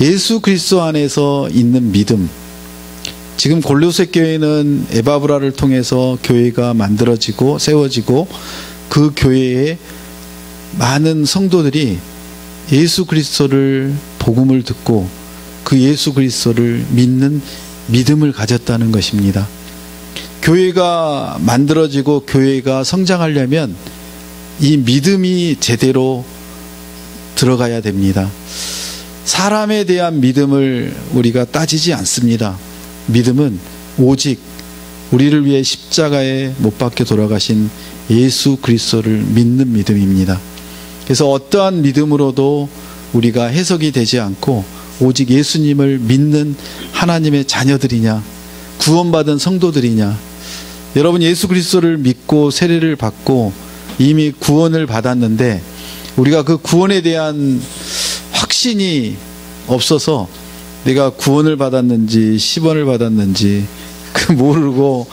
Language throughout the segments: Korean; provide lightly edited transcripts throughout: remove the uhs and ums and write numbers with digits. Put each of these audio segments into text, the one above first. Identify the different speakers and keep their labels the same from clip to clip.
Speaker 1: 예수 그리스도 안에서 있는 믿음. 지금 골로새 교회는 에바브라를 통해서 교회가 만들어지고 세워지고 그 교회에 많은 성도들이 예수 그리스도를 복음을 듣고 그 예수 그리스도를 믿는 믿음을 가졌다는 것입니다. 교회가 만들어지고 교회가 성장하려면 이 믿음이 제대로 들어가야 됩니다. 사람에 대한 믿음을 우리가 따지지 않습니다. 믿음은 오직 우리를 위해 십자가에 못 박혀 돌아가신 예수 그리스도를 믿는 믿음입니다. 그래서 어떠한 믿음으로도 우리가 해석이 되지 않고 오직 예수님을 믿는 하나님의 자녀들이냐, 구원받은 성도들이냐. 여러분, 예수 그리스도를 믿고 세례를 받고 이미 구원을 받았는데 우리가 그 구원에 대한 확신이 없어서 내가 구원을 받았는지 10원을 받았는지 그 모르고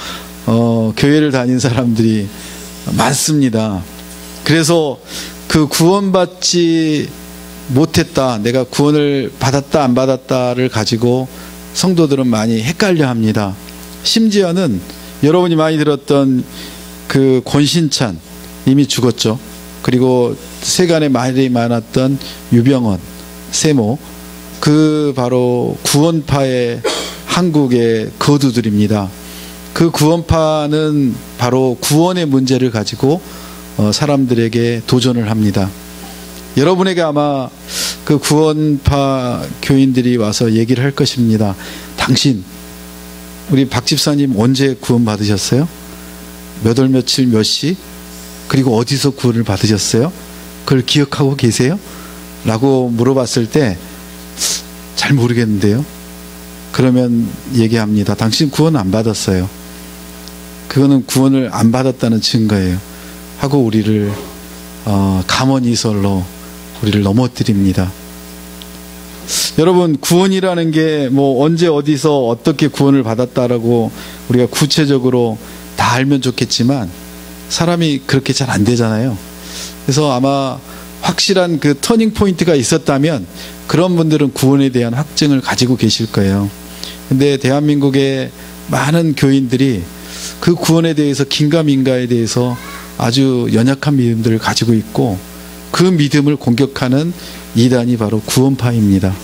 Speaker 1: 교회를 다닌 사람들이 많습니다. 그래서 그 구원받지 못했다, 내가 구원을 받았다 안 받았다를 가지고 성도들은 많이 헷갈려 합니다. 심지어는 여러분이 많이 들었던 그 권신찬, 이미 죽었죠. 그리고 세간에 말이 많았던 유병헌, 세모, 그 바로 구원파의 한국의 거두들입니다. 그 구원파는 바로 구원의 문제를 가지고 사람들에게 도전을 합니다. 여러분에게 아마 그 구원파 교인들이 와서 얘기를 할 것입니다. 당신, 우리 박 집사님 언제 구원 받으셨어요? 몇 월 며칠 몇 시? 그리고 어디서 구원을 받으셨어요? 그걸 기억하고 계세요? 라고 물어봤을 때 잘 모르겠는데요. 그러면 얘기합니다. 당신 구원 안 받았어요. 그거는 구원을 안 받았다는 증거예요. 하고 우리를 감언이설로 우리를 넘어뜨립니다. 여러분, 구원이라는 게 뭐 언제 어디서 어떻게 구원을 받았다라고 우리가 구체적으로 다 알면 좋겠지만 사람이 그렇게 잘 안 되잖아요. 그래서 아마 확실한 그 터닝 포인트가 있었다면 그런 분들은 구원에 대한 확증을 가지고 계실 거예요. 근데 대한민국의 많은 교인들이 그 구원에 대해서 긴가민가에 대해서 아주 연약한 믿음들을 가지고 있고 그 믿음을 공격하는 이단이 바로 구원파입니다.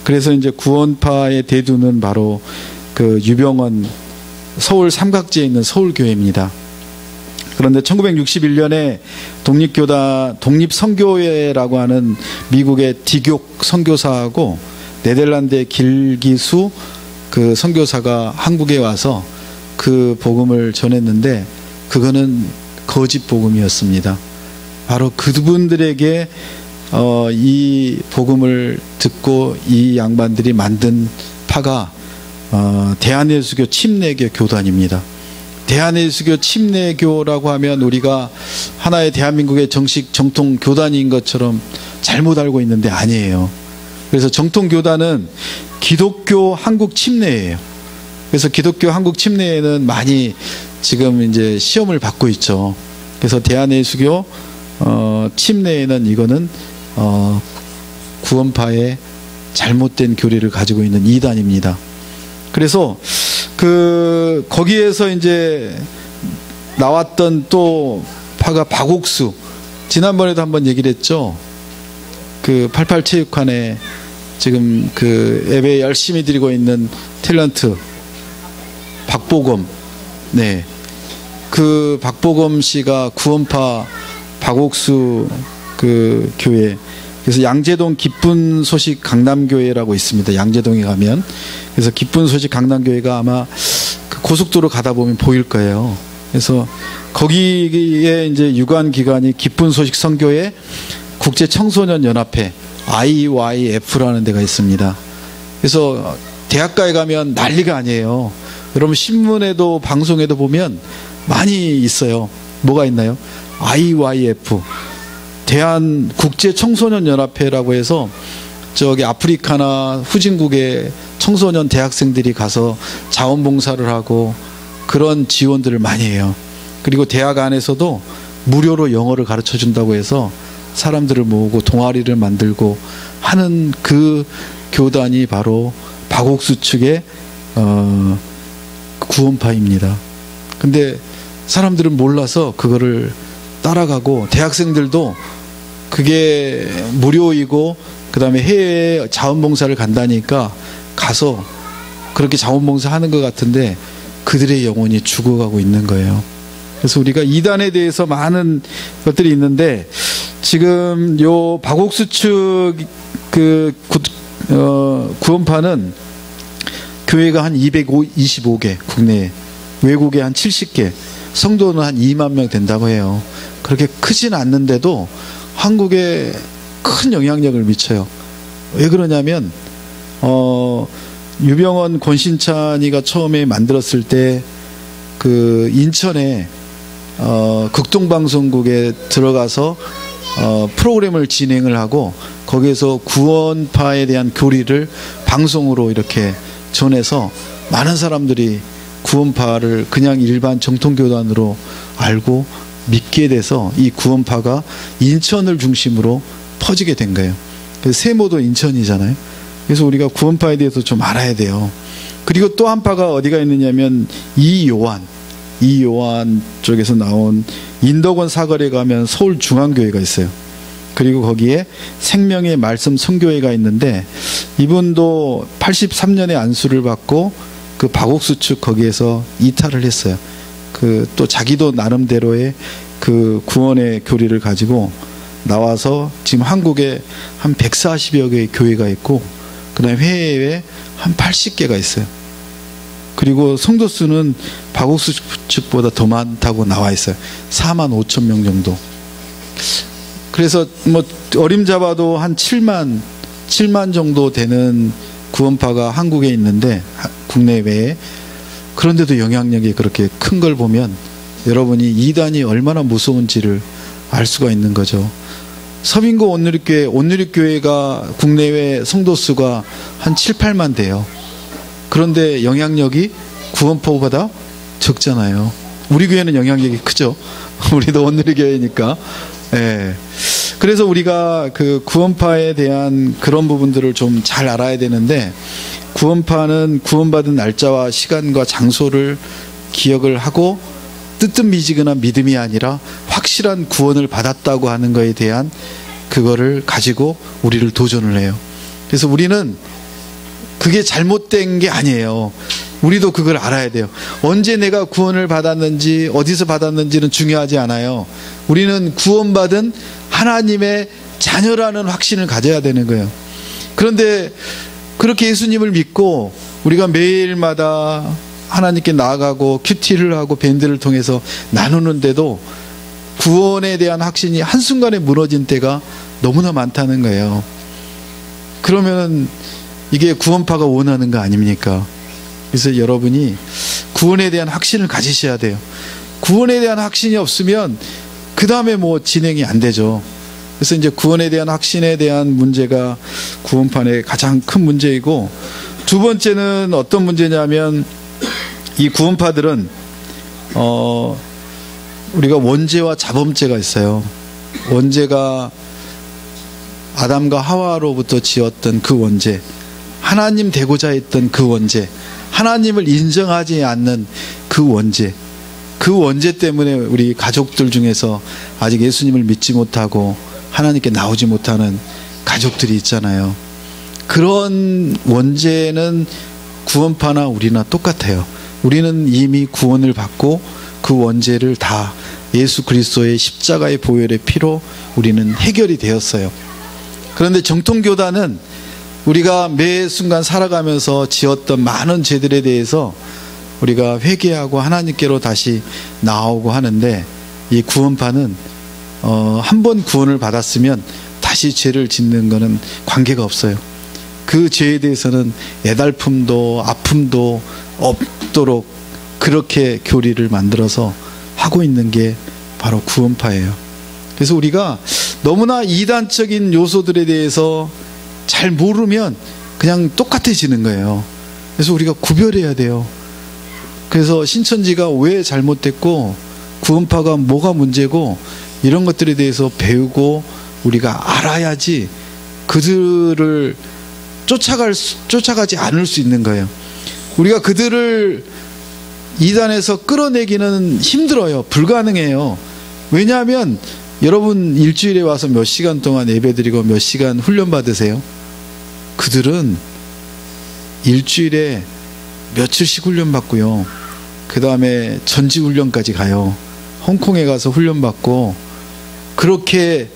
Speaker 1: 그래서 이제 구원파의 대두는 바로 그 유병헌 서울 삼각지에 있는 서울교회입니다. 그런데 1961년에 독립선교회라고 하는 미국의 디교 선교사하고 네덜란드의 길기수 그 선교사가 한국에 와서 그 복음을 전했는데 그거는 거짓 복음이었습니다. 바로 그분들에게 이 복음을 듣고 이 양반들이 만든 파가 대한예수교 침례교 교단입니다. 대한예수교 침례교라고 하면 우리가 하나의 대한민국의 정식 정통 교단인 것처럼 잘못 알고 있는데 아니에요. 그래서 정통 교단은 기독교 한국 침례예요. 그래서 기독교 한국 침례에는 많이 지금 이제 시험을 받고 있죠. 그래서 대한예수교 침례에는 이거는 구원파의 잘못된 교리를 가지고 있는 이단입니다. 그래서 거기에서 이제 나왔던 또 파가 박옥수, 지난번에도 한번 얘기를 했죠. 그 88 체육관에 지금 그 예배 열심히 드리고 있는 탤런트 박보검, 네, 그 박보검 씨가 구원파 박옥수 그 교회, 그래서 양재동 기쁜 소식 강남교회라고 있습니다. 양재동에 가면. 그래서 기쁜 소식 강남교회가 아마 그 고속도로 가다 보면 보일 거예요. 그래서 거기에 이제 유관 기관이 기쁜 소식 선교회 국제 청소년 연합회 IYF라는 데가 있습니다. 그래서 대학가에 가면 난리가 아니에요. 여러분 신문에도 방송에도 보면 많이 있어요. 뭐가 있나요? IYF 대한 국제 청소년 연합회라고 해서 저기 아프리카나 후진국의 청소년 대학생들이 가서 자원봉사를 하고 그런 지원들을 많이 해요. 그리고 대학 안에서도 무료로 영어를 가르쳐 준다고 해서 사람들을 모으고 동아리를 만들고 하는 그 교단이 바로 박옥수 측의 구원파입니다. 근데 사람들은 몰라서 그거를 따라가고, 대학생들도 그게 무료이고 그 다음에 해외에 자원봉사를 간다니까 가서 그렇게 자원봉사 하는 것 같은데 그들의 영혼이 죽어가고 있는 거예요. 그래서 우리가 이단에 대해서 많은 것들이 있는데, 지금 요 박옥수 측 구원파는 교회가 한 225개, 국내에, 외국에 한 70개, 성도는 한 2만 명 된다고 해요. 그렇게 크진 않는데도 한국에 큰 영향력을 미쳐요. 왜 그러냐면 유병원 권신찬이가 처음에 만들었을 때 그 인천에 극동방송국에 들어가서 프로그램을 진행을 하고, 거기에서 구원파에 대한 교리를 방송으로 이렇게 전해서 많은 사람들이 구원파를 그냥 일반 정통교단으로 알고 믿게 돼서 이 구원파가 인천을 중심으로 퍼지게 된 거예요. 그래서 세모도 인천이잖아요. 그래서 우리가 구원파에 대해서 좀 알아야 돼요. 그리고 또 한 파가 어디가 있느냐면 이요한 쪽에서 나온 인덕원 사거리에 가면 서울중앙교회가 있어요. 그리고 거기에 생명의 말씀 선교회가 있는데, 이분도 83년에 안수를 받고 그 박옥수 측 거기에서 이탈을 했어요. 그 또 자기도 나름대로의 그 구원의 교리를 가지고 나와서 지금 한국에 한 140여 개의 교회가 있고, 그 다음에 해외에 한 80개가 있어요. 그리고 성도 수는 박옥수 측보다 더 많다고 나와 있어요. 4만 5천 명 정도. 그래서 뭐 어림잡아도 한 7만 정도 되는 구원파가 한국에 있는데, 국내외에. 그런데도 영향력이 그렇게 큰 걸 보면 여러분이 이단이 얼마나 무서운지를 알 수가 있는 거죠. 서빙고 온누리교회가 국내외 성도 수가 한 7, 8만 돼요. 그런데 영향력이 구원파보다 적잖아요. 우리 교회는 영향력이 크죠. 우리도 온누리교회니까. 예. 그래서 우리가 그 구원파에 대한 그런 부분들을 좀 잘 알아야 되는데, 구원파는 구원받은 날짜와 시간과 장소를 기억을 하고 뜨뜻미지근한 믿음이 아니라 확실한 구원을 받았다고 하는 것에 대한 그거를 가지고 우리를 도전을 해요. 그래서 우리는 그게 잘못된 게 아니에요. 우리도 그걸 알아야 돼요. 언제 내가 구원을 받았는지, 어디서 받았는지는 중요하지 않아요. 우리는 구원받은 하나님의 자녀라는 확신을 가져야 되는 거예요. 그런데 그렇게 예수님을 믿고 우리가 매일마다 하나님께 나아가고 큐티를 하고 밴드를 통해서 나누는데도 구원에 대한 확신이 한순간에 무너진 때가 너무나 많다는 거예요. 그러면 이게 구원파가 원하는 거 아닙니까? 그래서 여러분이 구원에 대한 확신을 가지셔야 돼요. 구원에 대한 확신이 없으면 그 다음에 뭐 진행이 안 되죠. 그래서 이제 구원에 대한 확신에 대한 문제가 구원판의 가장 큰 문제이고, 두 번째는 어떤 문제냐면, 이 구원파들은 우리가 원죄와 자범죄가 있어요. 원죄가 아담과 하와로부터 지었던 그 원죄, 하나님 되고자 했던 그 원죄, 하나님을 인정하지 않는 그 원죄, 그 원죄 때문에 우리 가족들 중에서 아직 예수님을 믿지 못하고 하나님께 나오지 못하는 가족들이 있잖아요. 그런 원죄는 구원파나 우리나 똑같아요. 우리는 이미 구원을 받고 그 원죄를 다 예수 그리스도의 십자가의 보혈의 피로 우리는 해결이 되었어요. 그런데 정통교단은 우리가 매 순간 살아가면서 지었던 많은 죄들에 대해서 우리가 회개하고 하나님께로 다시 나오고 하는데, 이 구원파는 한 번 구원을 받았으면 다시 죄를 짓는 것은 관계가 없어요. 그 죄에 대해서는 애달픔도 아픔도 없도록 그렇게 교리를 만들어서 하고 있는 게 바로 구원파예요. 그래서 우리가 너무나 이단적인 요소들에 대해서 잘 모르면 그냥 똑같아지는 거예요. 그래서 우리가 구별해야 돼요. 그래서 신천지가 왜 잘못됐고 구원파가 뭐가 문제고 이런 것들에 대해서 배우고 우리가 알아야지 그들을 쫓아가지 않을 수 있는 거예요. 우리가 그들을 이단에서 끌어내기는 힘들어요. 불가능해요. 왜냐하면 여러분 일주일에 와서 몇 시간 동안 예배드리고 몇 시간 훈련 받으세요? 그들은 일주일에 며칠씩 훈련 받고요. 그 다음에 전지훈련까지 가요. 홍콩에 가서 훈련 받고, 그렇게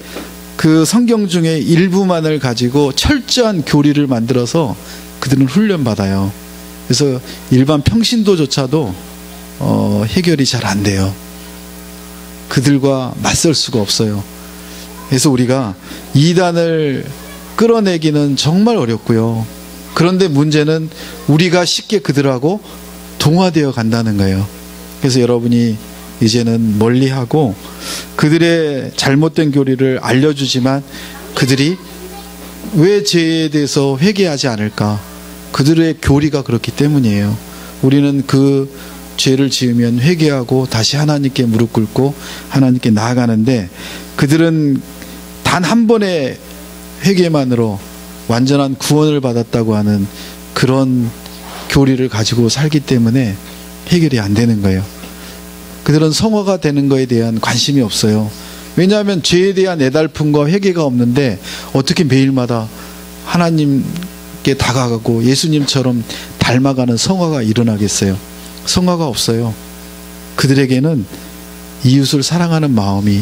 Speaker 1: 그 성경 중에 일부만을 가지고 철저한 교리를 만들어서 그들은 훈련 받아요. 그래서 일반 평신도조차도 해결이 잘 안 돼요. 그들과 맞설 수가 없어요. 그래서 우리가 이단을 끌어내기는 정말 어렵고요. 그런데 문제는 우리가 쉽게 그들하고 동화되어 간다는 거예요. 그래서 여러분이 이제는 멀리하고 그들의 잘못된 교리를 알려주지만 그들이 왜 죄에 대해서 회개하지 않을까? 그들의 교리가 그렇기 때문이에요. 우리는 그 죄를 지으면 회개하고 다시 하나님께 무릎 꿇고 하나님께 나아가는데, 그들은 단 한 번의 회개만으로 완전한 구원을 받았다고 하는 그런 교리를 가지고 살기 때문에 해결이 안 되는 거예요. 그들은 성화가 되는 것에 대한 관심이 없어요. 왜냐하면 죄에 대한 애달픔과 회개가 없는데 어떻게 매일마다 하나님께 다가가고 예수님처럼 닮아가는 성화가 일어나겠어요? 성화가 없어요. 그들에게는 이웃을 사랑하는 마음이,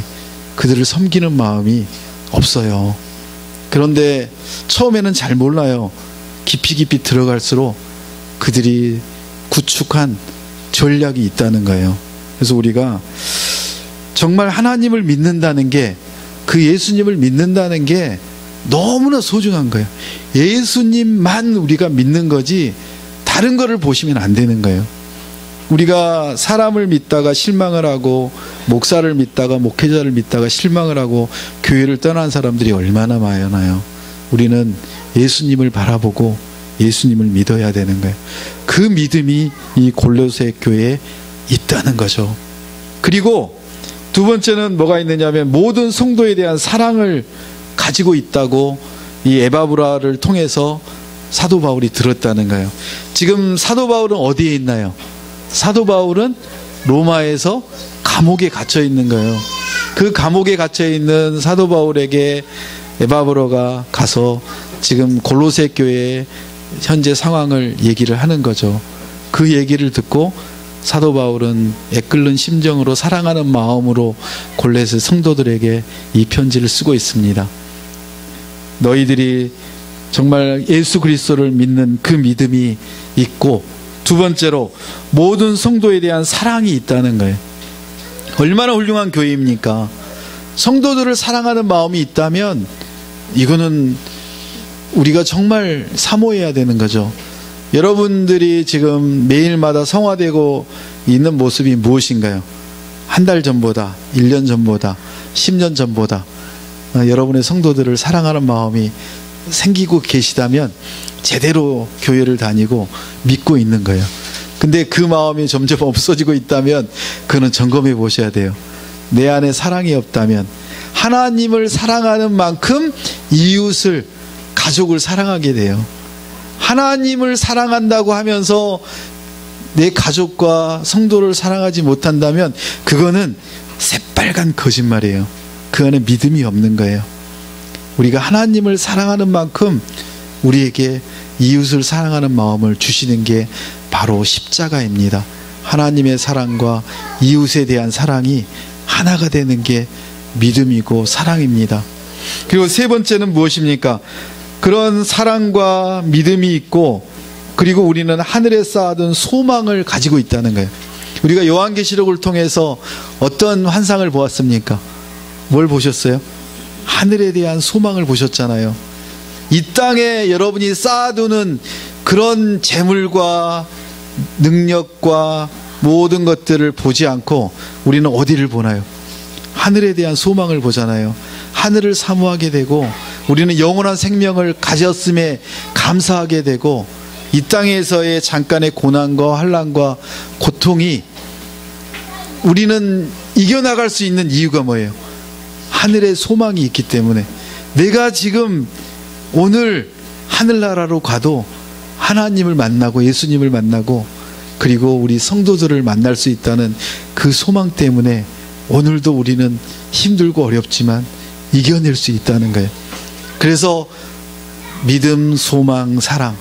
Speaker 1: 그들을 섬기는 마음이 없어요. 그런데 처음에는 잘 몰라요. 깊이 들어갈수록 그들이 구축한 전략이 있다는 거예요. 그래서 우리가 정말 하나님을 믿는다는 게, 그 예수님을 믿는다는 게 너무나 소중한 거예요. 예수님만 우리가 믿는 거지 다른 거를 보시면 안 되는 거예요. 우리가 사람을 믿다가 실망을 하고, 목사를 믿다가 목회자를 믿다가 실망을 하고 교회를 떠난 사람들이 얼마나 많아요. 우리는 예수님을 바라보고 예수님을 믿어야 되는 거예요. 그 믿음이 이 골로새 교회에 있다는 거죠. 그리고 두 번째는 뭐가 있느냐면 모든 성도에 대한 사랑을 가지고 있다고 이 에바브라를 통해서 사도 바울이 들었다는 거예요. 지금 사도 바울은 어디에 있나요? 사도 바울은 로마에서 감옥에 갇혀 있는 거예요. 그 감옥에 갇혀 있는 사도 바울에게 에바브라가 가서 지금 골로새 교회의 현재 상황을 얘기를 하는 거죠. 그 얘기를 듣고 사도 바울은 애끓는 심정으로 사랑하는 마음으로 골로새 성도들에게 이 편지를 쓰고 있습니다. 너희들이 정말 예수 그리스도를 믿는 그 믿음이 있고, 두 번째로 모든 성도에 대한 사랑이 있다는 거예요. 얼마나 훌륭한 교회입니까? 성도들을 사랑하는 마음이 있다면 이거는 우리가 정말 사모해야 되는 거죠. 여러분들이 지금 매일마다 성화되고 있는 모습이 무엇인가요? 한 달 전보다, 1년 전보다, 10년 전보다 여러분의 성도들을 사랑하는 마음이 생기고 계시다면 제대로 교회를 다니고 믿고 있는 거예요. 근데 그 마음이 점점 없어지고 있다면 그는 점검해 보셔야 돼요. 내 안에 사랑이 없다면, 하나님을 사랑하는 만큼 이웃을, 가족을 사랑하게 돼요. 하나님을 사랑한다고 하면서 내 가족과 성도를 사랑하지 못한다면 그거는 새빨간 거짓말이에요. 그 안에 믿음이 없는 거예요. 우리가 하나님을 사랑하는 만큼 우리에게 이웃을 사랑하는 마음을 주시는 게 바로 십자가입니다. 하나님의 사랑과 이웃에 대한 사랑이 하나가 되는 게 믿음이고 사랑입니다. 그리고 세 번째는 무엇입니까? 그런 사랑과 믿음이 있고, 그리고 우리는 하늘에 쌓아둔 소망을 가지고 있다는 거예요. 우리가 요한계시록을 통해서 어떤 환상을 보았습니까? 뭘 보셨어요? 하늘에 대한 소망을 보셨잖아요. 이 땅에 여러분이 쌓아두는 그런 재물과 능력과 모든 것들을 보지 않고 우리는 어디를 보나요? 하늘에 대한 소망을 보잖아요. 하늘을 사모하게 되고, 우리는 영원한 생명을 가졌음에 감사하게 되고, 이 땅에서의 잠깐의 고난과 환난과 고통이 우리는 이겨나갈 수 있는 이유가 뭐예요? 하늘의 소망이 있기 때문에. 내가 지금 오늘 하늘나라로 가도 하나님을 만나고 예수님을 만나고 그리고 우리 성도들을 만날 수 있다는 그 소망 때문에 오늘도 우리는 힘들고 어렵지만 이겨낼 수 있다는 거예요. 그래서 믿음, 소망, 사랑,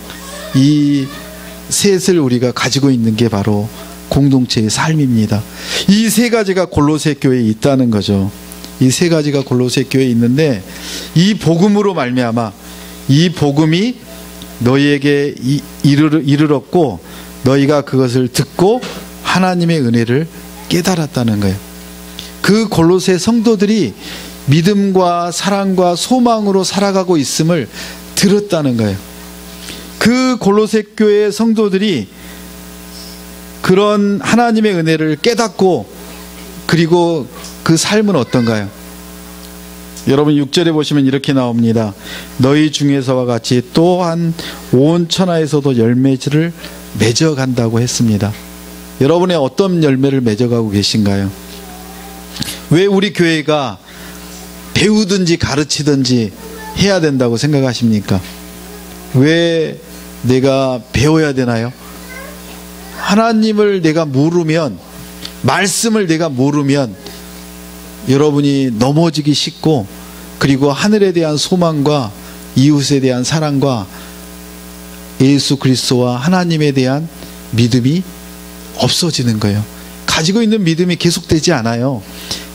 Speaker 1: 이 셋을 우리가 가지고 있는 게 바로 공동체의 삶입니다. 이 세 가지가 골로새 교회에 있다는 거죠. 이 세 가지가 골로새 교회에 있는데, 이 복음으로 말미암아 이 복음이 너희에게 이르렀고 너희가 그것을 듣고 하나님의 은혜를 깨달았다는 거예요. 그 골로새 성도들이 믿음과 사랑과 소망으로 살아가고 있음을 들었다는 거예요. 그 골로새 교회 성도들이 그런 하나님의 은혜를 깨닫고, 그리고 그 삶은 어떤가요? 여러분 6절에 보시면 이렇게 나옵니다. 너희 중에서와 같이 또한 온 천하에서도 열매를 맺어간다고 했습니다. 여러분의 어떤 열매를 맺어가고 계신가요? 왜 우리 교회가 배우든지 가르치든지 해야 된다고 생각하십니까? 왜 내가 배워야 되나요? 하나님을 내가 모르면, 말씀을 내가 모르면 여러분이 넘어지기 쉽고, 그리고 하늘에 대한 소망과 이웃에 대한 사랑과 예수 그리스도와 하나님에 대한 믿음이 없어지는 거예요. 가지고 있는 믿음이 계속되지 않아요.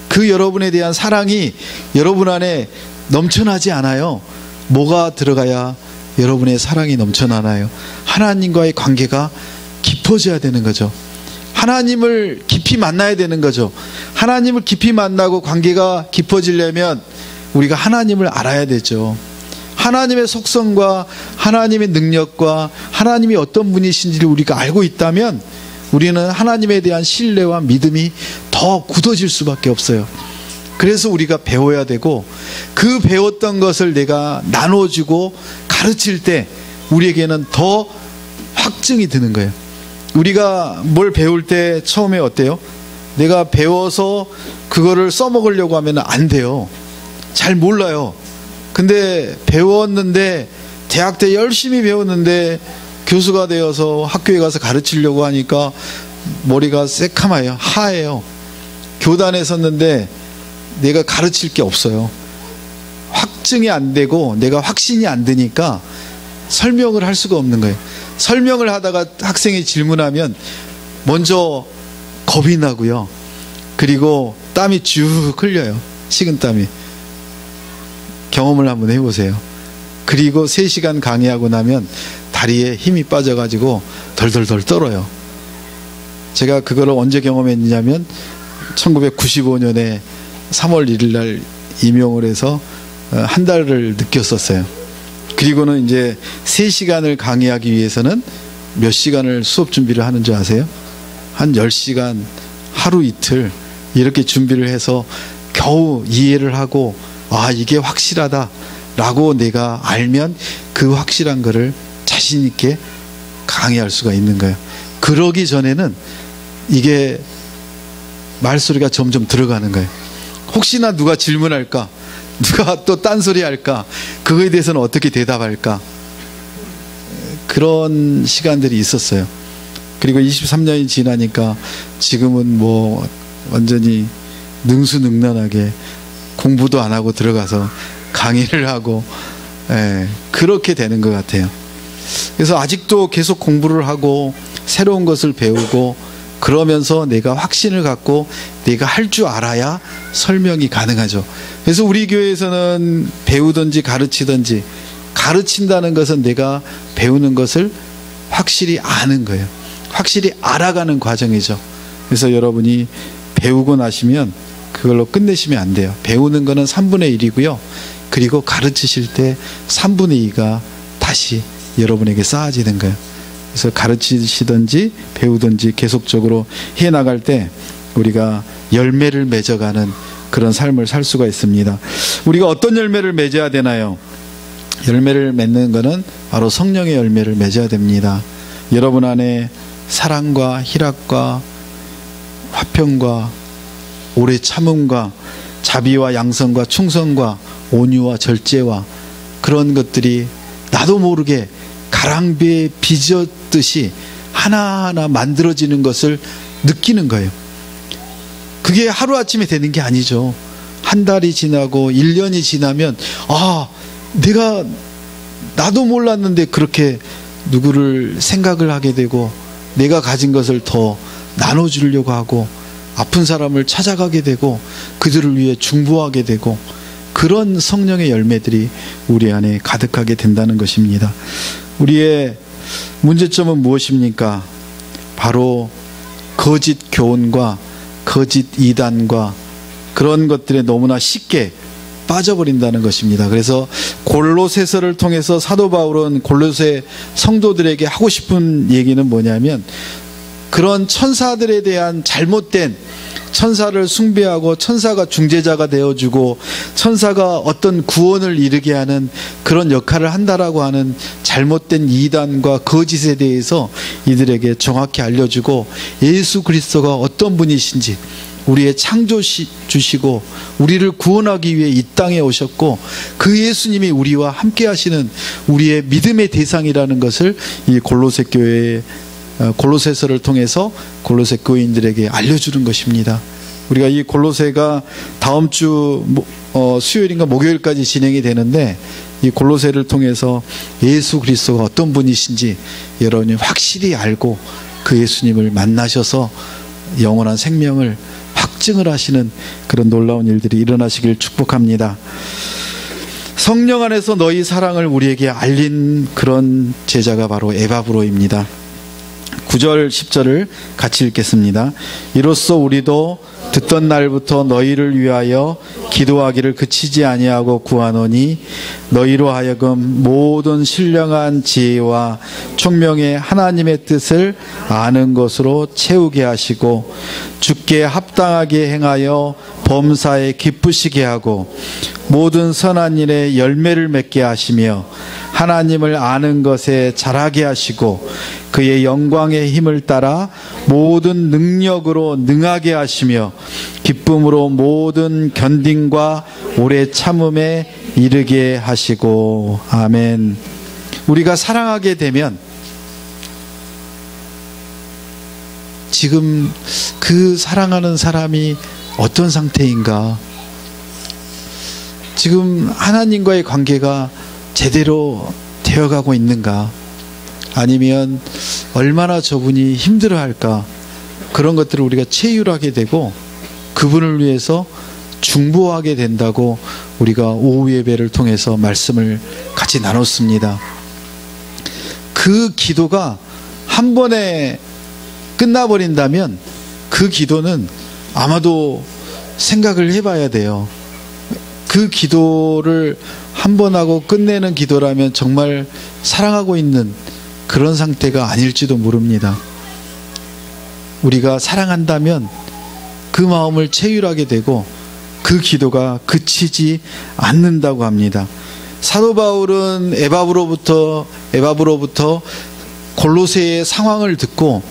Speaker 1: 그 여러분에 대한 사랑이 여러분 안에 넘쳐나지 않아요. 뭐가 들어가야 여러분의 사랑이 넘쳐나나요? 하나님과의 관계가 깊어져야 되는 거죠. 하나님을 깊이 만나야 되는 거죠. 하나님을 깊이 만나고 관계가 깊어지려면 우리가 하나님을 알아야 되죠. 하나님의 속성과 하나님의 능력과 하나님이 어떤 분이신지를 우리가 알고 있다면 우리는 하나님에 대한 신뢰와 믿음이 더 굳어질 수밖에 없어요. 그래서 우리가 배워야 되고, 그 배웠던 것을 내가 나눠주고 가르칠 때 우리에게는 더 확증이 드는 거예요. 우리가 뭘 배울 때 처음에 어때요? 내가 배워서 그거를 써먹으려고 하면 안 돼요. 잘 몰라요. 근데 배웠는데, 대학 때 열심히 배웠는데 교수가 되어서 학교에 가서 가르치려고 하니까 머리가 새카마요. 하얘요. 교단에 섰는데 내가 가르칠 게 없어요. 확증이 안 되고 내가 확신이 안 드니까 설명을 할 수가 없는 거예요. 설명을 하다가 학생이 질문하면 먼저 겁이 나고요. 그리고 땀이 쭉 흘려요. 식은땀이. 경험을 한번 해보세요. 그리고 3시간 강의하고 나면 다리에 힘이 빠져가지고 덜덜덜 떨어요. 제가 그거를 언제 경험했냐면 1995년에 3월 1일 날 임용을 해서 한 달을 느꼈었어요. 그리고는 이제 3시간을 강의하기 위해서는 몇 시간을 수업 준비를 하는 줄 아세요? 한 10시간, 하루 이틀 이렇게 준비를 해서 겨우 이해를 하고, 아, 이게 확실하다 라고 내가 알면 그 확실한 거를 자신 있게 강의할 수가 있는 거예요. 그러기 전에는 이게 말소리가 점점 들어가는 거예요. 혹시나 누가 질문할까, 누가 또 딴소리 할까, 그거에 대해서는 어떻게 대답할까, 그런 시간들이 있었어요. 그리고 23년이 지나니까 지금은 뭐 완전히 능수능란하게 공부도 안 하고 들어가서 강의를 하고, 그렇게 되는 것 같아요. 그래서 아직도 계속 공부를 하고 새로운 것을 배우고 그러면서 내가 확신을 갖고 내가 할 줄 알아야 설명이 가능하죠. 그래서 우리 교회에서는 배우든지 가르치든지, 가르친다는 것은 내가 배우는 것을 확실히 아는 거예요. 확실히 알아가는 과정이죠. 그래서 여러분이 배우고 나시면 그걸로 끝내시면 안 돼요. 배우는 거는 3분의 1이고요. 그리고 가르치실 때 3분의 2가 다시 여러분에게 쌓아지는 거예요. 그래서 가르치시든지 배우든지 계속적으로 해나갈 때 우리가 열매를 맺어가는 그런 삶을 살 수가 있습니다. 우리가 어떤 열매를 맺어야 되나요? 열매를 맺는 것은 바로 성령의 열매를 맺어야 됩니다. 여러분 안에 사랑과 희락과 화평과 오래 참음과 자비와 양선과 충성과 온유와 절제와 그런 것들이 나도 모르게 가랑비에 빚었듯이 하나하나 만들어지는 것을 느끼는 거예요. 그게 하루아침에 되는 게 아니죠. 한 달이 지나고 1년이 지나면 나도 몰랐는데 그렇게 누구를 생각을 하게 되고 내가 가진 것을 더 나눠주려고 하고 아픈 사람을 찾아가게 되고 그들을 위해 중보하게 되고 그런 성령의 열매들이 우리 안에 가득하게 된다는 것입니다. 우리의 문제점은 무엇입니까? 바로 거짓 교훈과 거짓 이단과 그런 것들에 너무나 쉽게 빠져버린다는 것입니다. 그래서 골로새서를 통해서 사도 바울은 골로새 성도들에게 하고 싶은 얘기는 뭐냐면, 그런 천사들에 대한 잘못된, 천사를 숭배하고 천사가 중재자가 되어주고 천사가 어떤 구원을 이루게 하는 그런 역할을 한다라고 하는 잘못된 이단과 거짓에 대해서 이들에게 정확히 알려주고, 예수 그리스도가 어떤 분이신지, 우리의 창조주시고 우리를 구원하기 위해 이 땅에 오셨고 그 예수님이 우리와 함께 하시는 우리의 믿음의 대상이라는 것을 이 골로새 교회의 골로새서를 통해서 골로새 교인들에게 알려주는 것입니다. 우리가 이 골로새가 다음 주 수요일인가 목요일까지 진행이 되는데, 이 골로새를 통해서 예수 그리스도가 어떤 분이신지 여러분이 확실히 알고 그 예수님을 만나셔서 영원한 생명을 확증을 하시는 그런 놀라운 일들이 일어나시길 축복합니다. 성령 안에서 너희 사랑을 우리에게 알린 그런 제자가 바로 에바브로입니다. 9절 10절을 같이 읽겠습니다. 이로써 우리도 듣던 날부터 너희를 위하여 기도하기를 그치지 아니하고 구하노니, 너희로 하여금 모든 신령한 지혜와 총명의 하나님의 뜻을 아는 것으로 채우게 하시고 주께 합당하게 행하여 범사에 기쁘시게 하고 모든 선한 일에 열매를 맺게 하시며 하나님을 아는 것에 자라게 하시고 그의 영광의 힘을 따라 모든 능력으로 능하게 하시며 기쁨으로 모든 견딤과 오래 참음에 이르게 하시고. 아멘. 우리가 사랑하게 되면 지금 그 사랑하는 사람이 어떤 상태인가, 지금 하나님과의 관계가 제대로 되어가고 있는가, 아니면 얼마나 저분이 힘들어할까, 그런 것들을 우리가 체휼하게 되고 그분을 위해서 중보하게 된다고 우리가 오후 예배를 통해서 말씀을 같이 나눴습니다. 그 기도가 한 번에 끝나버린다면 그 기도는 아마도 생각을 해봐야 돼요. 그 기도를 한 번 하고 끝내는 기도라면 정말 사랑하고 있는 그런 상태가 아닐지도 모릅니다. 우리가 사랑한다면 그 마음을 체휼하게 되고 그 기도가 그치지 않는다고 합니다. 사도 바울은 에바브로부터 골로새의 상황을 듣고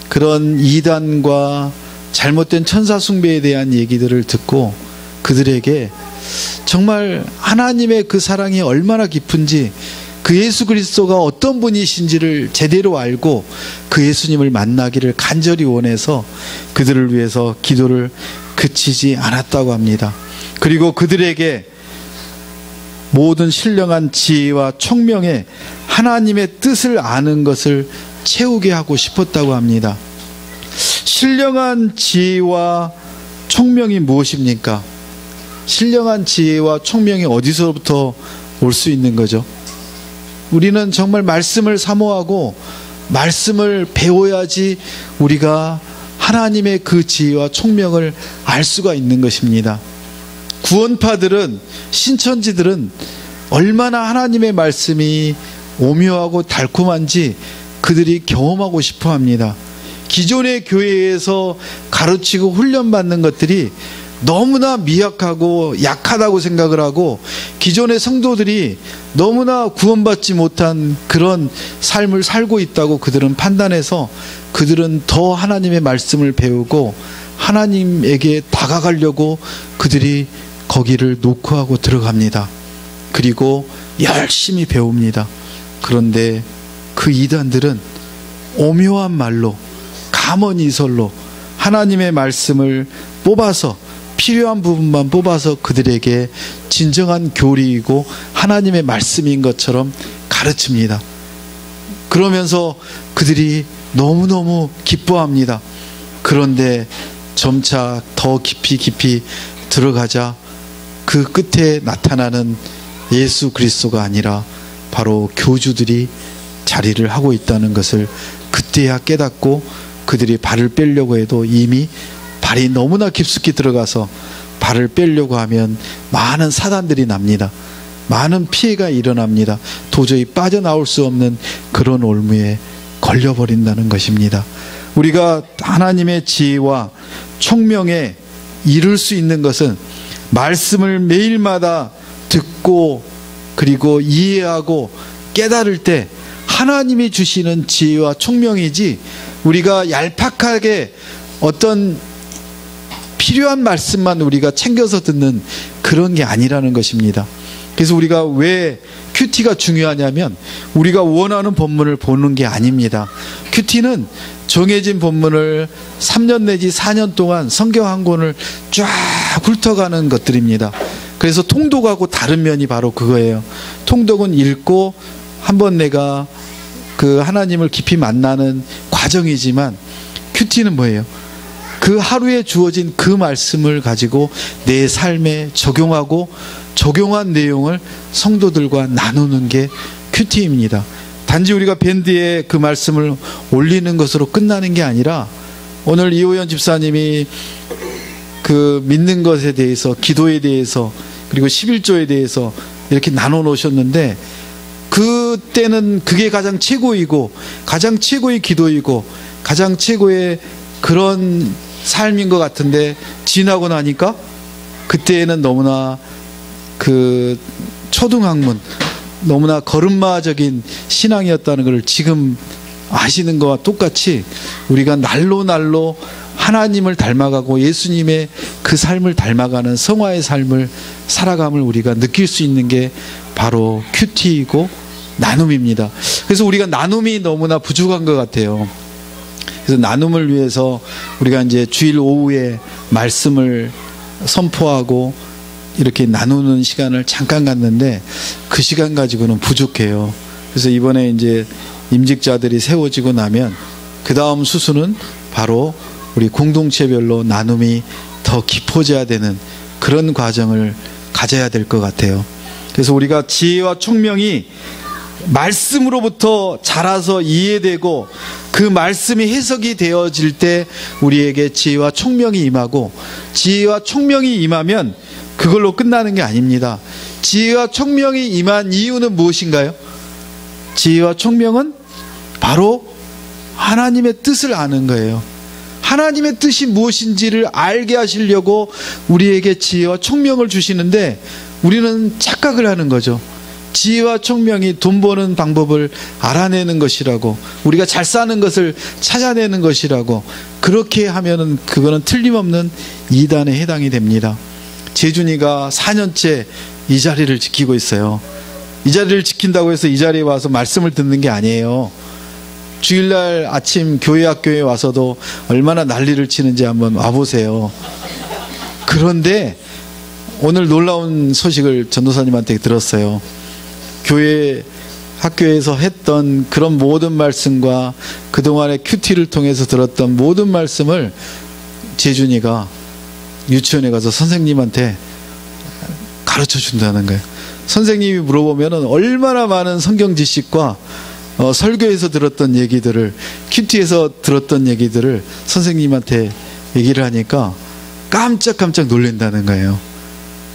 Speaker 1: 그런 이단과 잘못된 천사 숭배에 대한 얘기들을 듣고 그들에게 정말 하나님의 그 사랑이 얼마나 깊은지, 그 예수 그리스도가 어떤 분이신지를 제대로 알고 그 예수님을 만나기를 간절히 원해서 그들을 위해서 기도를 그치지 않았다고 합니다. 그리고 그들에게 모든 신령한 지혜와 총명에 하나님의 뜻을 아는 것을 채우게 하고 싶었다고 합니다. 신령한 지혜와 총명이 무엇입니까? 신령한 지혜와 총명이 어디서부터 올 수 있는 거죠? 우리는 정말 말씀을 사모하고 말씀을 배워야지 우리가 하나님의 그 지혜와 총명을 알 수가 있는 것입니다. 구원파들은, 신천지들은 얼마나 하나님의 말씀이 오묘하고 달콤한지 그들이 경험하고 싶어 합니다. 기존의 교회에서 가르치고 훈련받는 것들이 너무나 미약하고 약하다고 생각을 하고, 기존의 성도들이 너무나 구원받지 못한 그런 삶을 살고 있다고 그들은 판단해서 그들은 더 하나님의 말씀을 배우고 하나님에게 다가가려고 그들이 거기를 노크하고 들어갑니다. 그리고 열심히 배웁니다. 그런데 그 이단들은 오묘한 말로, 감언이설로 하나님의 말씀을 뽑아서, 필요한 부분만 뽑아서 그들에게 진정한 교리이고 하나님의 말씀인 것처럼 가르칩니다. 그러면서 그들이 너무너무 기뻐합니다. 그런데 점차 더 깊이 들어가자 그 끝에 나타나는 예수 그리스도가 아니라 바로 교주들이 자리를 하고 있다는 것을 그때야 깨닫고, 그들이 발을 빼려고 해도 이미 발이 너무나 깊숙이 들어가서 발을 빼려고 하면 많은 사단들이 납니다. 많은 피해가 일어납니다. 도저히 빠져나올 수 없는 그런 올무에 걸려버린다는 것입니다. 우리가 하나님의 지혜와 총명에 이룰 수 있는 것은 말씀을 매일마다 듣고 그리고 이해하고 깨달을 때 하나님이 주시는 지혜와 총명이지, 우리가 얄팍하게 어떤 필요한 말씀만 우리가 챙겨서 듣는 그런 게 아니라는 것입니다. 그래서 우리가 왜 큐티가 중요하냐면, 우리가 원하는 본문을 보는 게 아닙니다. 큐티는 정해진 본문을 3년 내지 4년 동안 성경 한 권을 쫙 훑어가는 것들입니다. 그래서 통독하고 다른 면이 바로 그거예요. 통독은 읽고 한번 내가 그 하나님을 깊이 만나는 과정이지만, 큐티는 뭐예요? 그 하루에 주어진 그 말씀을 가지고 내 삶에 적용하고 적용한 내용을 성도들과 나누는 게 큐티입니다. 단지 우리가 밴드에 그 말씀을 올리는 것으로 끝나는 게 아니라, 오늘 이호연 집사님이 그 믿는 것에 대해서, 기도에 대해서, 그리고 11조에 대해서 이렇게 나눠 놓으셨는데, 그때는 그게 가장 최고이고 가장 최고의 기도이고 가장 최고의 그런 삶인 것 같은데, 지나고 나니까 그때는 너무나 그 초등학문, 너무나 걸음마적인 신앙이었다는 것을 지금 아시는 것과 똑같이, 우리가 날로 하나님을 닮아가고 예수님의 그 삶을 닮아가는 성화의 삶을 살아감을 우리가 느낄 수 있는 게 바로 큐티이고 나눔입니다. 그래서 우리가 나눔이 너무나 부족한 것 같아요. 그래서 나눔을 위해서 우리가 이제 주일 오후에 말씀을 선포하고 이렇게 나누는 시간을 잠깐 갖는데, 그 시간 가지고는 부족해요. 그래서 이번에 이제 임직자들이 세워지고 나면 그 다음 수순은 바로 우리 공동체별로 나눔이 더 깊어져야 되는 그런 과정을 가져야 될 것 같아요. 그래서 우리가 지혜와 총명이 말씀으로부터 자라서 이해되고 그 말씀이 해석이 되어질 때 우리에게 지혜와 총명이 임하고, 지혜와 총명이 임하면 그걸로 끝나는 게 아닙니다. 지혜와 총명이 임한 이유는 무엇인가요? 지혜와 총명은 바로 하나님의 뜻을 아는 거예요. 하나님의 뜻이 무엇인지를 알게 하시려고 우리에게 지혜와 총명을 주시는데, 우리는 착각을 하는 거죠. 지혜와 총명이 돈 버는 방법을 알아내는 것이라고, 우리가 잘 사는 것을 찾아내는 것이라고, 그렇게 하면은 그거는 틀림없는 이단에 해당이 됩니다. 재준이가 4년째 이 자리를 지키고 있어요. 이 자리를 지킨다고 해서 이 자리에 와서 말씀을 듣는 게 아니에요. 주일날 아침 교회 학교에 와서도 얼마나 난리를 치는지 한번 와보세요. 그런데 오늘 놀라운 소식을 전도사님한테 들었어요. 교회 학교에서 했던 그런 모든 말씀과 그동안의 큐티를 통해서 들었던 모든 말씀을 재준이가 유치원에 가서 선생님한테 가르쳐 준다는 거예요. 선생님이 물어보면 얼마나 많은 성경 지식과 설교에서 들었던 얘기들을, 큐티에서 들었던 얘기들을 선생님한테 얘기를 하니까 깜짝깜짝 놀란다는 거예요.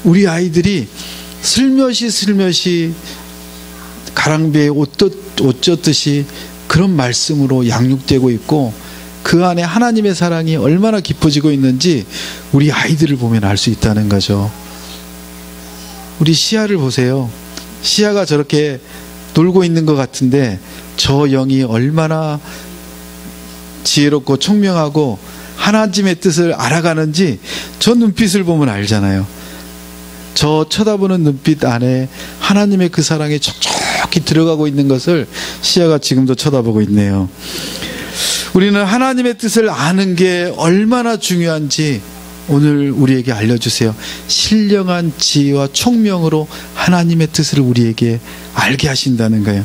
Speaker 1: 우리 아이들이 슬며시 가랑비에 옷 젖듯이 그런 말씀으로 양육되고 있고, 그 안에 하나님의 사랑이 얼마나 깊어지고 있는지 우리 아이들을 보면 알 수 있다는 거죠. 우리 시아를 보세요. 시아가 저렇게 놀고 있는 것 같은데 저 영이 얼마나 지혜롭고 총명하고 하나님의 뜻을 알아가는지 저 눈빛을 보면 알잖아요. 저 쳐다보는 눈빛 안에 하나님의 그 사랑이 촉촉 깊숙이 들어가고 있는 것을 시야가 지금도 쳐다보고 있네요. 우리는 하나님의 뜻을 아는 게 얼마나 중요한지 오늘 우리에게 알려주세요. 신령한 지혜와 총명으로 하나님의 뜻을 우리에게 알게 하신다는 거예요.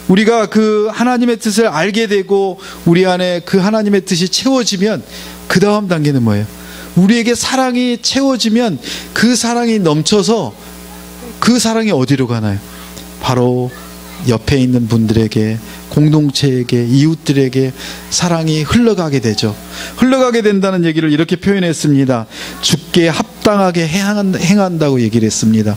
Speaker 1: 우리가 그 하나님의 뜻을 알게 되고 우리 안에 그 하나님의 뜻이 채워지면 그 다음 단계는 뭐예요? 우리에게 사랑이 채워지면 그 사랑이 넘쳐서 그 사랑이 어디로 가나요? 바로 옆에 있는 분들에게, 공동체에게, 이웃들에게 사랑이 흘러가게 되죠. 흘러가게 된다는 얘기를 이렇게 표현했습니다. 주께 합당하게 행한다고 얘기를 했습니다.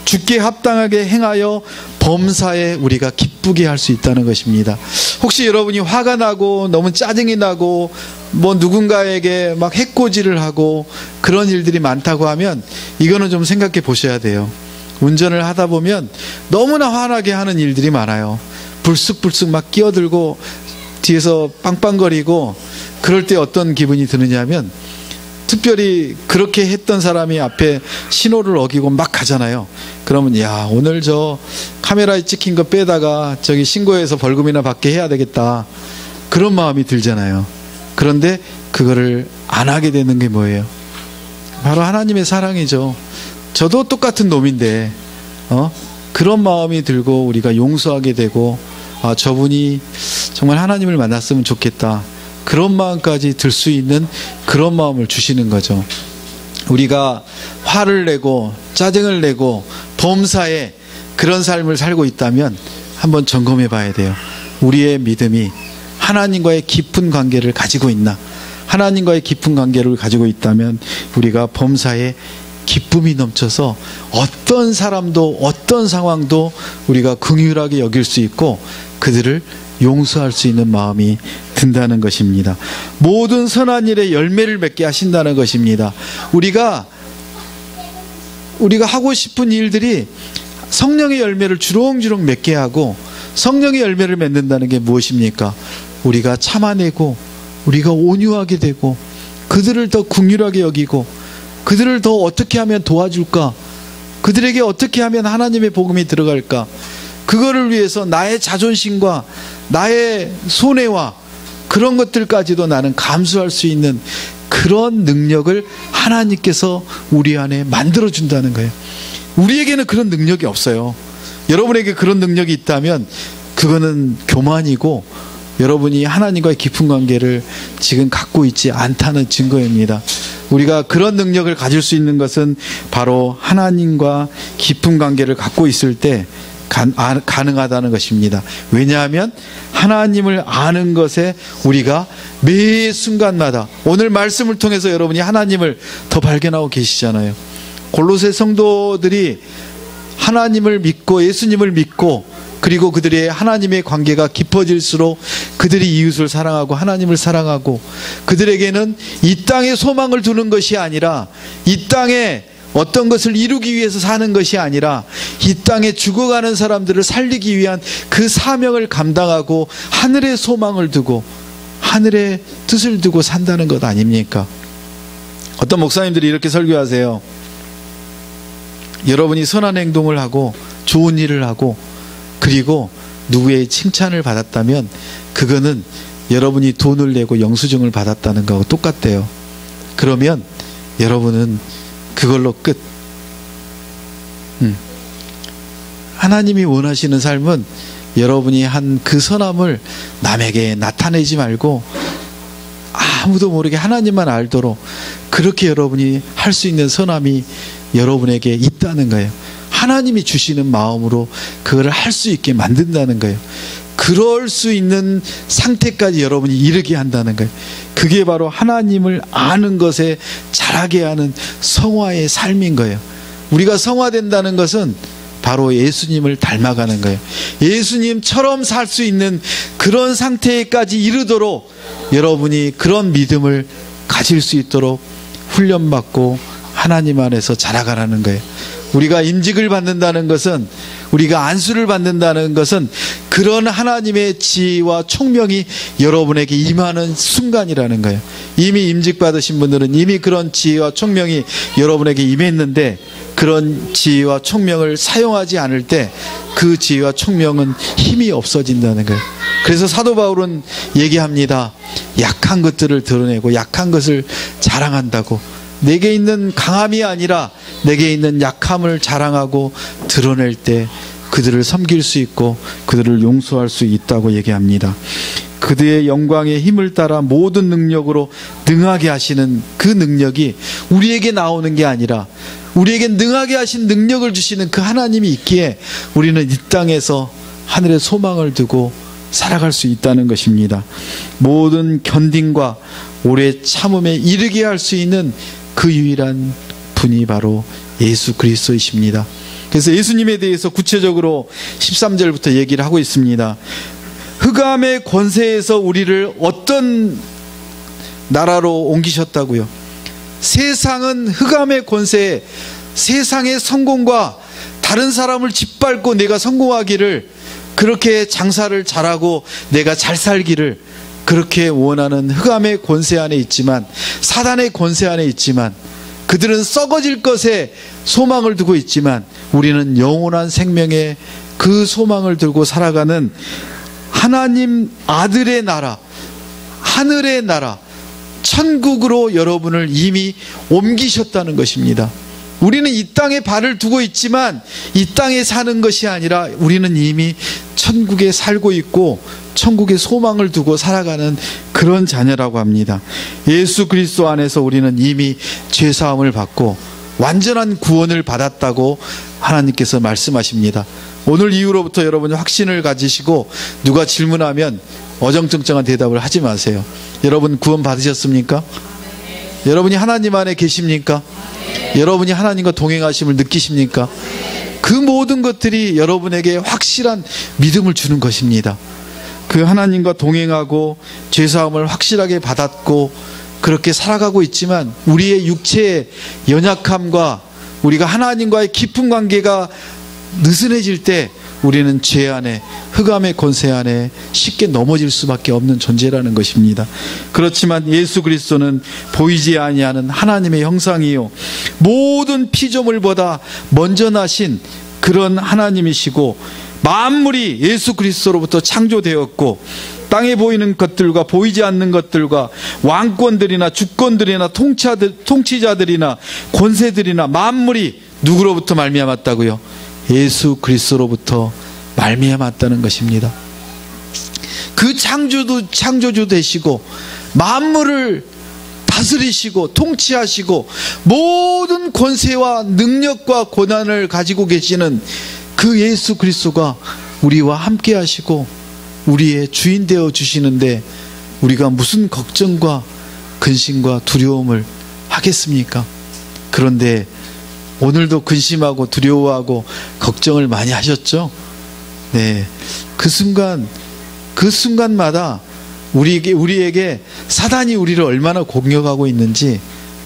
Speaker 1: 주께 합당하게 행하여 범사에 우리가 기쁘게 할 수 있다는 것입니다. 혹시 여러분이 화가 나고 너무 짜증이 나고 뭐 누군가에게 막 해코지를 하고 그런 일들이 많다고 하면 이거는 좀 생각해 보셔야 돼요. 운전을 하다 보면 너무나 화나게 하는 일들이 많아요. 불쑥불쑥 막 끼어들고 뒤에서 빵빵거리고, 그럴 때 어떤 기분이 드느냐 하면, 특별히 그렇게 했던 사람이 앞에 신호를 어기고 막 가잖아요. 그러면 야, 오늘 저 카메라에 찍힌 거 빼다가 저기 신고해서 벌금이나 받게 해야 되겠다, 그런 마음이 들잖아요. 그런데 그거를 안 하게 되는 게 뭐예요? 바로 하나님의 사랑이죠. 저도 똑같은 놈인데 그런 마음이 들고 우리가 용서하게 되고, 아, 저분이 정말 하나님을 만났으면 좋겠다, 그런 마음까지 들 수 있는 그런 마음을 주시는 거죠. 우리가 화를 내고 짜증을 내고 범사에 그런 삶을 살고 있다면 한번 점검해 봐야 돼요. 우리의 믿음이 하나님과의 깊은 관계를 가지고 있나? 하나님과의 깊은 관계를 가지고 있다면 우리가 범사에 기쁨이 넘쳐서 어떤 사람도 어떤 상황도 우리가 긍휼하게 여길 수 있고 그들을 용서할 수 있는 마음이 든다는 것입니다. 모든 선한 일에 열매를 맺게 하신다는 것입니다. 우리가 하고 싶은 일들이 성령의 열매를 주렁주렁 맺게 하고, 성령의 열매를 맺는다는 게 무엇입니까? 우리가 참아내고 우리가 온유하게 되고 그들을 더 긍휼하게 여기고 그들을 더 어떻게 하면 도와줄까? 그들에게 어떻게 하면 하나님의 복음이 들어갈까? 그거를 위해서 나의 자존심과 나의 손해와 그런 것들까지도 나는 감수할 수 있는 그런 능력을 하나님께서 우리 안에 만들어준다는 거예요. 우리에게는 그런 능력이 없어요. 여러분에게 그런 능력이 있다면 그거는 교만이고 여러분이 하나님과의 깊은 관계를 지금 갖고 있지 않다는 증거입니다. 우리가 그런 능력을 가질 수 있는 것은 바로 하나님과 깊은 관계를 갖고 있을 때 가능하다는 것입니다. 왜냐하면 하나님을 아는 것에 우리가 매 순간마다, 오늘 말씀을 통해서 여러분이 하나님을 더 발견하고 계시잖아요. 골로새 성도들이 하나님을 믿고 예수님을 믿고 그리고 그들의 하나님의 관계가 깊어질수록 그들이 이웃을 사랑하고 하나님을 사랑하고, 그들에게는 이 땅에 소망을 두는 것이 아니라, 이 땅에 어떤 것을 이루기 위해서 사는 것이 아니라 이 땅에 죽어가는 사람들을 살리기 위한 그 사명을 감당하고 하늘의 소망을 두고 하늘의 뜻을 두고 산다는 것 아닙니까? 어떤 목사님들이 이렇게 설교하세요. 여러분이 선한 행동을 하고 좋은 일을 하고 그리고 누구의 칭찬을 받았다면 그거는 여러분이 돈을 내고 영수증을 받았다는 거하고 똑같대요. 그러면 여러분은 그걸로 끝. 하나님이 원하시는 삶은 여러분이 한 그 선함을 남에게 나타내지 말고 아무도 모르게 하나님만 알도록 그렇게 여러분이 할 수 있는 선함이 여러분에게 있다는 거예요. 하나님이 주시는 마음으로 그걸 할 수 있게 만든다는 거예요. 그럴 수 있는 상태까지 여러분이 이르게 한다는 거예요. 그게 바로 하나님을 아는 것에 자라게 하는 성화의 삶인 거예요. 우리가 성화된다는 것은 바로 예수님을 닮아가는 거예요. 예수님처럼 살 수 있는 그런 상태까지 이르도록 여러분이 그런 믿음을 가질 수 있도록 훈련받고 하나님 안에서 자라가라는 거예요. 우리가 임직을 받는다는 것은, 우리가 안수를 받는다는 것은 그런 하나님의 지혜와 총명이 여러분에게 임하는 순간이라는 거예요. 이미 임직 받으신 분들은 이미 그런 지혜와 총명이 여러분에게 임했는데, 그런 지혜와 총명을 사용하지 않을 때 그 지혜와 총명은 힘이 없어진다는 거예요. 그래서 사도 바울은 얘기합니다. 약한 것들을 드러내고 약한 것을 자랑한다고. 내게 있는 강함이 아니라 내게 있는 약함을 자랑하고 드러낼 때 그들을 섬길 수 있고 그들을 용서할 수 있다고 얘기합니다. 그들의 영광의 힘을 따라 모든 능력으로 능하게 하시는 그 능력이 우리에게 나오는 게 아니라, 우리에게 능하게 하신 능력을 주시는 그 하나님이 있기에 우리는 이 땅에서 하늘의 소망을 두고 살아갈 수 있다는 것입니다. 모든 견딘과 오래 참음에 이르게 할 수 있는 그 유일한 분이 바로 예수 그리스도이십니다. 그래서 예수님에 대해서 구체적으로 13절부터 얘기를 하고 있습니다. 흑암의 권세에서 우리를 어떤 나라로 옮기셨다고요? 세상은 흑암의 권세에, 세상의 성공과 다른 사람을 짓밟고 내가 성공하기를, 그렇게 장사를 잘하고 내가 잘 살기를 그렇게 원하는 흑암의 권세 안에 있지만, 사단의 권세 안에 있지만, 그들은 썩어질 것에 소망을 두고 있지만 우리는 영원한 생명의 그 소망을 들고 살아가는 하나님 아들의 나라, 하늘의 나라, 천국으로 여러분을 이미 옮기셨다는 것입니다. 우리는 이 땅에 발을 두고 있지만 이 땅에 사는 것이 아니라 우리는 이미 천국에 살고 있고 천국의 소망을 두고 살아가는 그런 자녀라고 합니다. 예수 그리스도 안에서 우리는 이미 죄사함을 받고 완전한 구원을 받았다고 하나님께서 말씀하십니다. 오늘 이후로부터 여러분이 확신을 가지시고 누가 질문하면 어정쩡쩡한 대답을 하지 마세요. 여러분 구원 받으셨습니까? 여러분이 하나님 안에 계십니까? 여러분이 하나님과 동행하심을 느끼십니까? 그 모든 것들이 여러분에게 확실한 믿음을 주는 것입니다. 그 하나님과 동행하고 죄사함을 확실하게 받았고 그렇게 살아가고 있지만 우리의 육체의 연약함과 우리가 하나님과의 깊은 관계가 느슨해질 때 우리는 죄 안에, 흑암의 권세 안에 쉽게 넘어질 수밖에 없는 존재라는 것입니다. 그렇지만 예수 그리스도는 보이지 아니하는 하나님의 형상이요 모든 피조물보다 먼저 나신 그런 하나님이시고, 만물이 예수 그리스도로부터 창조되었고 땅에 보이는 것들과 보이지 않는 것들과 왕권들이나 주권들이나 통치자들이나 권세들이나 만물이 누구로부터 말미암았다고요? 예수 그리스도로부터 말미암았다는 것입니다. 그 창조주 되시고 만물을 다스리시고 통치하시고 모든 권세와 능력과 고난을 가지고 계시는 그 예수 그리스도가 우리와 함께 하시고 우리의 주인 되어 주시는데 우리가 무슨 걱정과 근심과 두려움을 하겠습니까? 그런데 오늘도 근심하고 두려워하고 걱정을 많이 하셨죠? 네, 그 순간마다 우리에게 사단이 우리를 얼마나 공격하고 있는지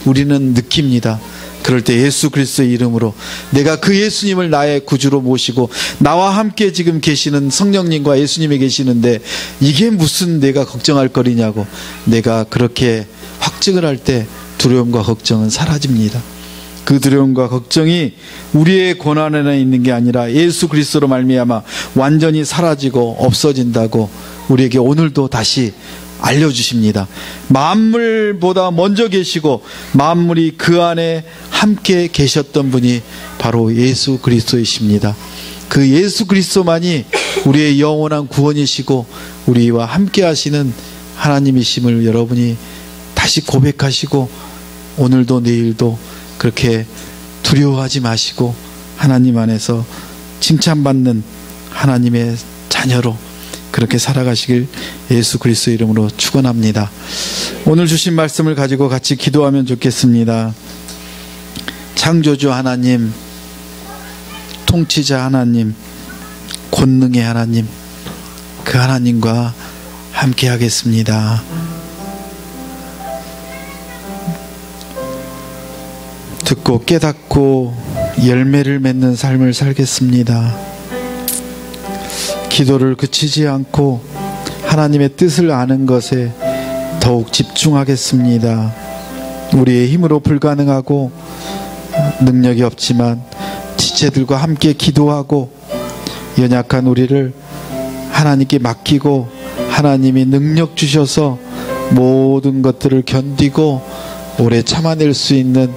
Speaker 1: 우리는 느낍니다. 그럴 때 예수 그리스도의 이름으로 내가 그 예수님을 나의 구주로 모시고 나와 함께 지금 계시는 성령님과 예수님이 계시는데 이게 무슨 내가 걱정할 거리냐고 내가 그렇게 확증을 할 때 두려움과 걱정은 사라집니다. 그 두려움과 걱정이 우리의 고난 안에 있는 게 아니라 예수 그리스도로 말미암아 완전히 사라지고 없어진다고 우리에게 오늘도 다시 알려주십니다. 만물보다 먼저 계시고 만물이 그 안에 함께 계셨던 분이 바로 예수 그리스도이십니다. 그 예수 그리스도만이 우리의 영원한 구원이시고 우리와 함께 하시는 하나님이심을 여러분이 다시 고백하시고 오늘도 내일도 그렇게 두려워하지 마시고 하나님 안에서 칭찬받는 하나님의 자녀로 그렇게 살아가시길 예수 그리스도 이름으로 축원합니다. 오늘 주신 말씀을 가지고 같이 기도하면 좋겠습니다. 창조주 하나님, 통치자 하나님, 권능의 하나님, 그 하나님과 함께 하겠습니다. 듣고 깨닫고 열매를 맺는 삶을 살겠습니다. 기도를 그치지 않고 하나님의 뜻을 아는 것에 더욱 집중하겠습니다. 우리의 힘으로 불가능하고 능력이 없지만 지체들과 함께 기도하고 연약한 우리를 하나님께 맡기고 하나님이 능력 주셔서 모든 것들을 견디고 오래 참아낼 수 있는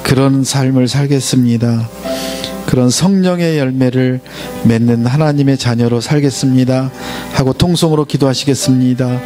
Speaker 1: 그런 삶을 살겠습니다. 그런 성령의 열매를 맺는 하나님의 자녀로 살겠습니다 하고 통성으로 기도하시겠습니다.